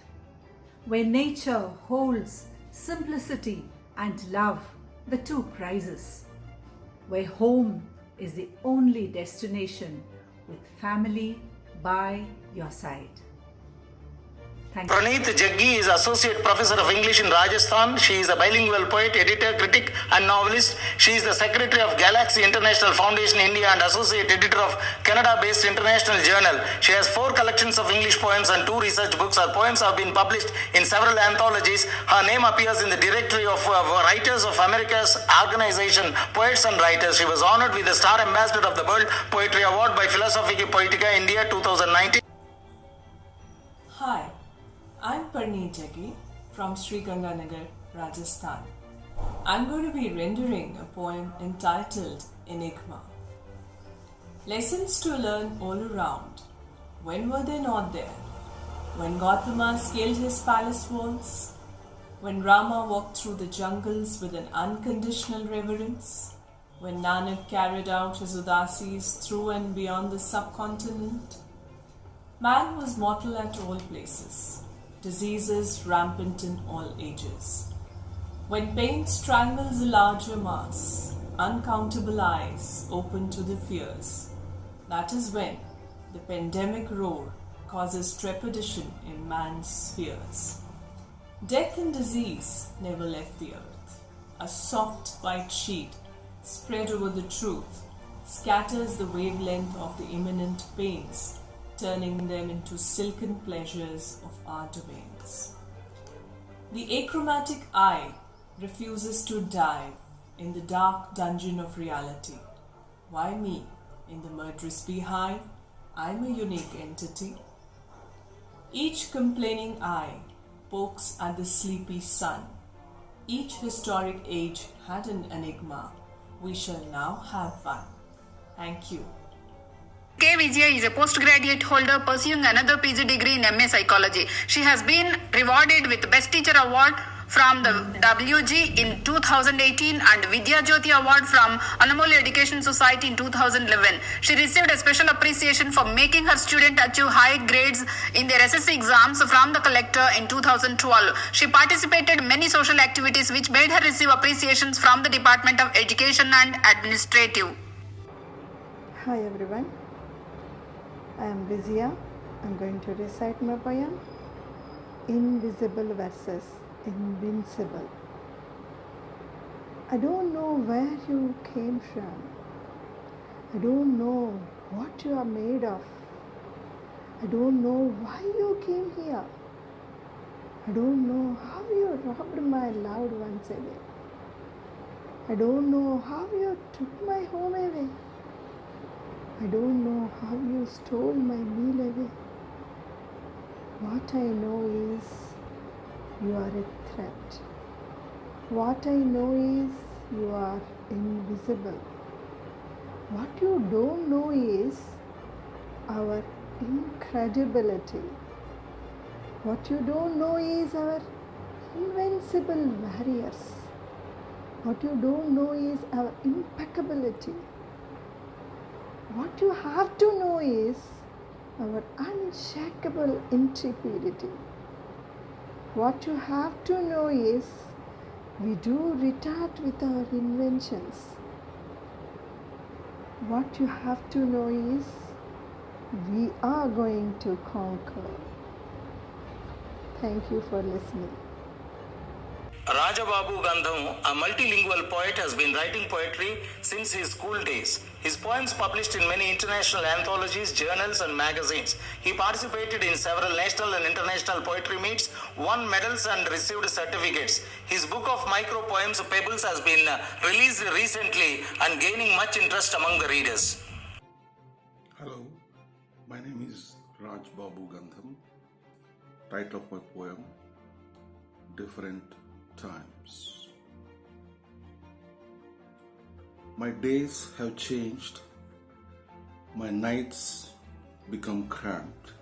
where nature holds simplicity and love, the two prizes, where home is the only destination with family by your side. Thank you. Praneeth Jaggi is Associate Professor of English in Rajasthan. She is a bilingual poet, editor, critic and novelist. She is the Secretary of Galaxy International Foundation India and Associate Editor of Canada-based International Journal. She has 4 collections of English poems and 2 research books. Her poems have been published in several anthologies. Her name appears in the directory of Writers of America's organization, Poets and Writers. She was honored with the Star Ambassador of the World Poetry Award by Philosophica Poetica India 2019. Hi, I'm Praneeth Jaggi from Sri Ganganagar, Rajasthan. I'm going to be rendering a poem entitled Enigma. Lessons to learn all around. When were they not there? When Gautama scaled his palace walls? When Rama walked through the jungles with an unconditional reverence? When Nanak carried out his udasis through and beyond the subcontinent? Man was mortal at all places, diseases rampant in all ages. When pain strangles a larger mass, uncountable eyes open to the fears. That is when the pandemic roar causes trepidation in man's fears. Death and disease never left the earth. A soft white sheet spread over the truth scatters the wavelength of the imminent pains, turning them into silken pleasures of our domains. The achromatic eye refuses to dive in the dark dungeon of reality. Why me? In the murderous beehive, I'm a unique entity. Each complaining eye pokes at the sleepy sun. Each historic age had an enigma. We shall now have fun. Thank you. K. Vijaya is a postgraduate holder pursuing another PG degree in MA Psychology. She has been rewarded with Best Teacher Award from the WG in 2018 and Vidya Jyoti Award from Anamoli Education Society in 2011. She received a special appreciation for making her student achieve high grades in their SSC exams from the collector in 2012. She participated in many social activities which made her receive appreciations from the Department of Education and Administrative. Hi everyone. I am Vizia. I'm going to recite my poem, Invisible versus Invincible. I don't know where you came from. I don't know what you are made of. I don't know why you came here. I don't know how you robbed my loved ones away. I don't know how you took my home away. I don't know how you stole my meal away. What I know is you are a threat. What I know is you are invisible. What you don't know is our incredibility. What you don't know is our invincible barriers. What you don't know is our impeccability. What you have to know is our unshakable intrepidity. What you have to know is we do retard with our inventions. What you have to know is we are going to conquer. Thank you for listening. Rajababu Gandham, a multilingual poet, has been writing poetry since his school days. His poems published in many international anthologies, journals and magazines. He participated in several national and international poetry meets, won medals and received certificates. His book of micro poems, Pebbles, has been released recently and gaining much interest among the readers. Hello, my name is Rajbabu Gandham. Title of my poem, Different Times. My days have changed, my nights become cramped.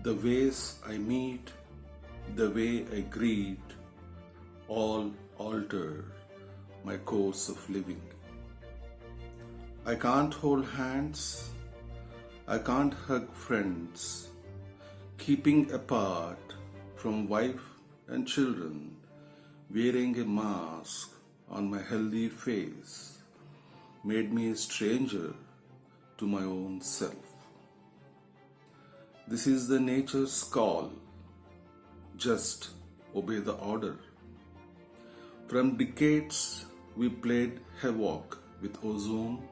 The ways I meet, the way I greet, all alter my course of living. I can't hold hands, I can't hug friends, keeping apart from wife and children, wearing a mask on my healthy face, made me a stranger to my own self. This is the nature's call. Just obey the order. From decades, we played havoc with ozone.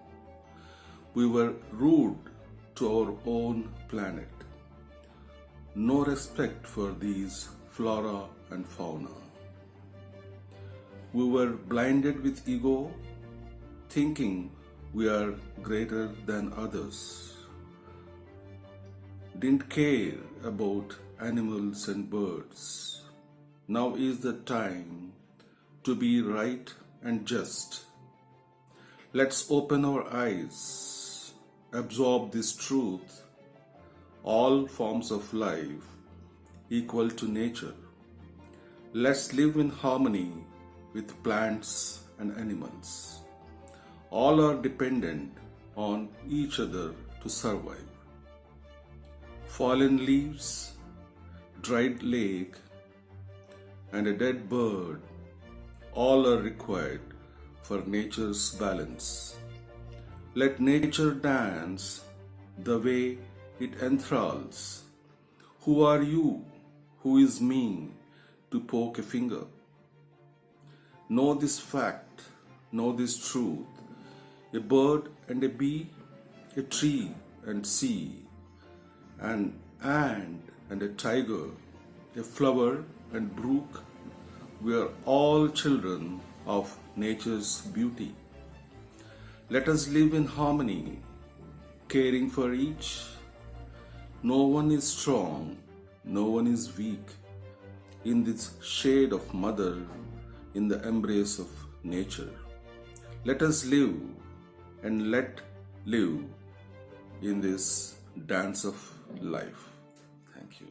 We were rude to our own planet. No respect for these flora and fauna. We were blinded with ego, thinking we are greater than others. Didn't care about animals and birds. Now is the time to be right and just. Let's open our eyes, absorb this truth. All forms of life equal to nature. Let's live in harmony with plants and animals. All are dependent on each other to survive. Fallen leaves, dried lake, and a dead bird, all are required for nature's balance. Let nature dance the way it enthralls. Who are you? Who is me to poke a finger? Know this fact, know this truth. A bird and a bee, a tree and sea, an ant and a tiger, a flower and brook, we are all children of nature's beauty. Let us live in harmony, caring for each. No one is strong, no one is weak. In this shade of mother, in the embrace of nature. Let us live and let live in this dance of life. Thank you.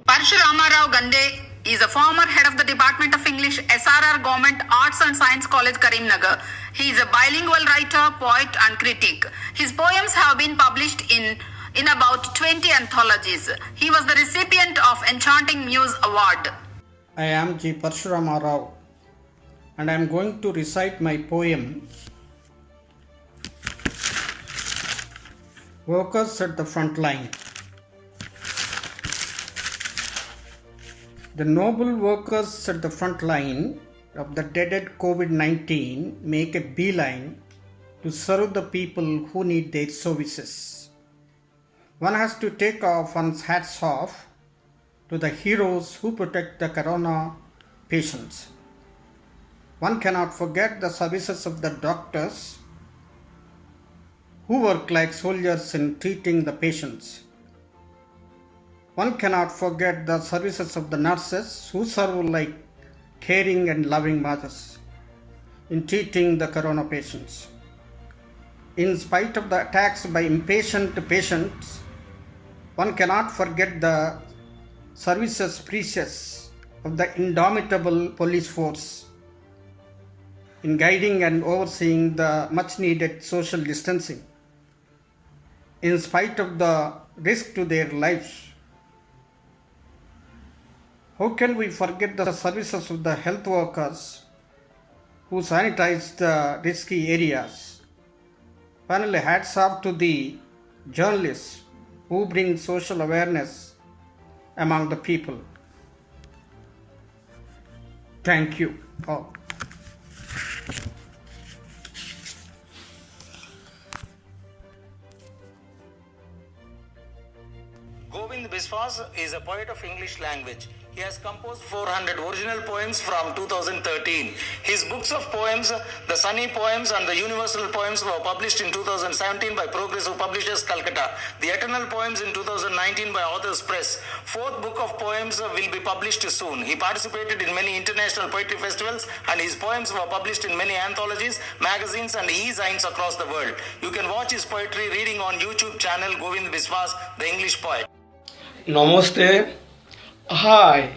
Parshurama Rao Gande is a former head of the Department of English, SRR Government Arts and Science College, Karimnagar. He is a bilingual writer, poet and critic. His poems have been published in about 20 anthologies. He was the recipient of Enchanting Muse Award. I am G. Parshurama Rao and I am going to recite my poem Workers at the Front Line. The noble workers at the front line of the dreaded COVID-19 make a beeline to serve the people who need their services. One has to take off one's hats off to the heroes who protect the corona patients. One cannot forget the services of the doctors who work like soldiers in treating the patients. One cannot forget the services of the nurses who serve like caring and loving mothers in treating the corona patients. In spite of the attacks by impatient patients, one cannot forget the services precious of the indomitable police force in guiding and overseeing the much needed social distancing. In spite of the risk to their lives, how can we forget the services of the health workers who sanitize the risky areas? Finally, hats off to the journalists who bring social awareness among the people. Thank you all. Govind Biswas is a poet of English language. He has composed 400 original poems from 2013. His books of poems, the Sunny Poems and the Universal Poems, were published in 2017 by Progressive Publishers, Calcutta. The Eternal Poems in 2019 by Authors Press. Fourth book of poems will be published soon. He participated in many international poetry festivals and his poems were published in many anthologies, magazines and e-zines across the world. You can watch his poetry reading on YouTube channel Govind Biswas, the English poet. Namaste. Hi,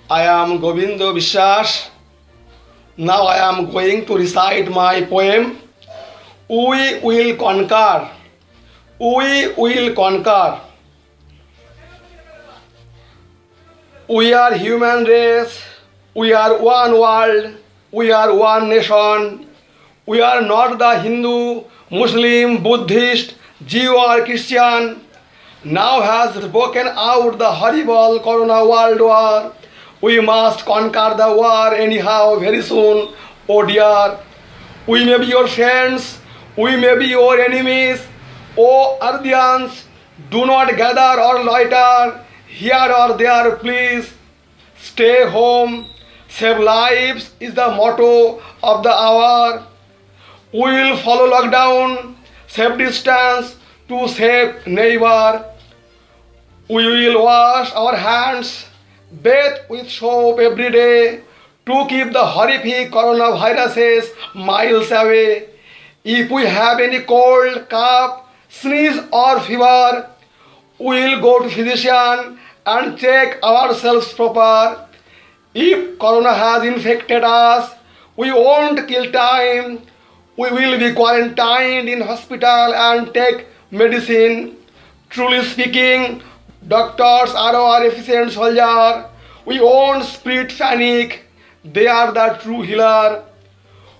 I am Govindo Biswas. Now I am going to recite my poem, We Will Conquer. We will conquer. We are human race. We are one world. We are one nation. We are not the Hindu, Muslim, Buddhist, Jew or Christian. now has broken out the horrible Corona World War. We must conquer the war anyhow very soon, oh dear. We may be your friends, we may be your enemies, oh Earthians, do not gather or loiter here or there, please. Stay home, save lives is the motto of the hour. We will follow lockdown, safe distance to save neighbor. We will wash our hands, bathe with soap every day to keep the horrific coronaviruses miles away. If we have any cold, cough, sneeze or fever, we will go to physician and check ourselves proper. If corona has infected us, we won't kill time. We will be quarantined in hospital and take medicine. Truly speaking, doctors are our efficient soldier. We won't spread panic. They are the true healer.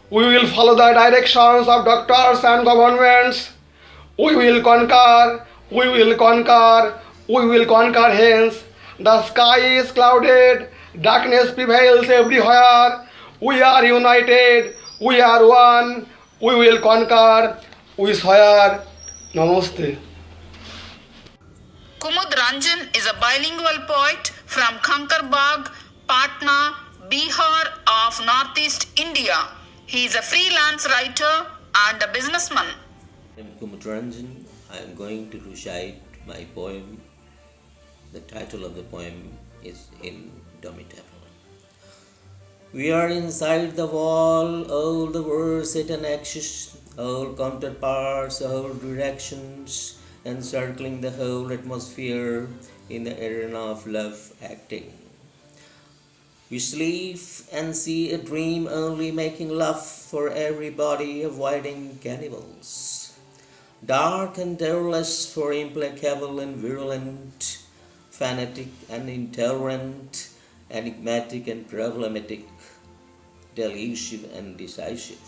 We will follow the directions of doctors and governments. We will conquer. We will conquer. We will conquer hence. The sky is clouded. Darkness prevails everywhere. We are united. We are one. We will conquer. We swear. Namaste. Kumud Ranjan is a bilingual poet from Kankerbagh, Patna, Bihar of Northeast India. He is a freelance writer and a businessman. I am Kumud Ranjan. I am going to recite my poem. The title of the poem is Indomitable. We are inside the wall, all the words set an axis, all counterparts, all directions, encircling the whole atmosphere in the arena of love acting. We sleep and see a dream only making love for everybody, avoiding cannibals. Dark and doorless for implacable and virulent, fanatic and intolerant, enigmatic and problematic, delusive and decisive.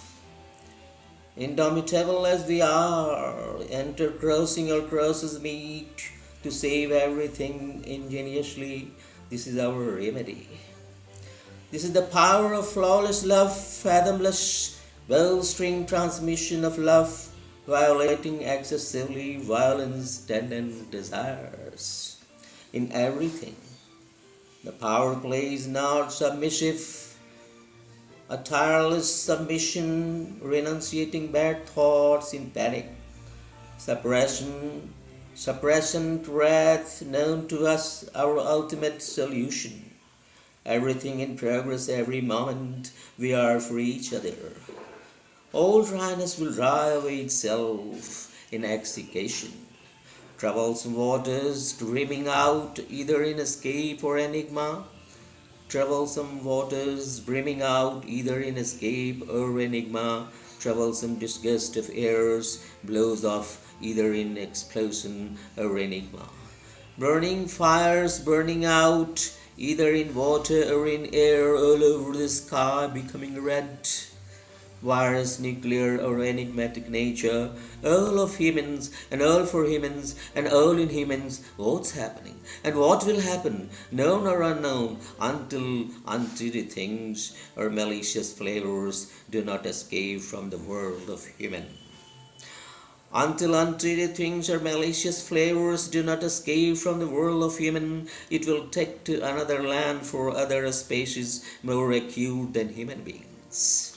Indomitable as we are, enter crossing or crosses meet to save everything ingeniously. This is our remedy. This is the power of flawless love, fathomless bowstring transmission of love, violating excessively violence, tendon desires. In everything, the power plays not submissive, a tireless submission, renunciating bad thoughts in panic, suppression to wrath, known to us our ultimate solution. Everything in progress, every moment we are for each other. All dryness will dry away itself in extrication. Troublesome waters dreaming out either in escape or enigma. Troublesome waters brimming out either in escape or enigma. Troublesome disgust of airs blows off either in explosion or enigma. Burning fires burning out either in water or in air, all over the sky becoming red. Virus, nuclear or enigmatic nature, all of humans and all for humans and all in humans, what's happening and what will happen, known or unknown, until untreated things or malicious flavors do not escape from the world of human. Until untreated things or malicious flavors do not escape from the world of human, it will take to another land for other species more acute than human beings.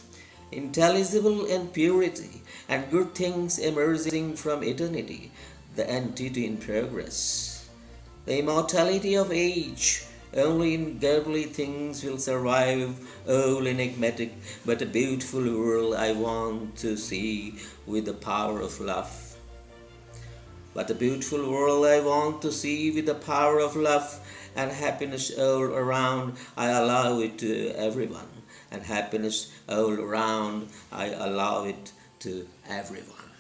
Intelligible and purity and good things emerging from eternity, the entity in progress. The immortality of age, only in godly things will survive, all enigmatic, but a beautiful world I want to see with the power of love. But a beautiful world I want to see with the power of love, and happiness all around, I allow it to everyone. And happiness all around, I allow it to everyone.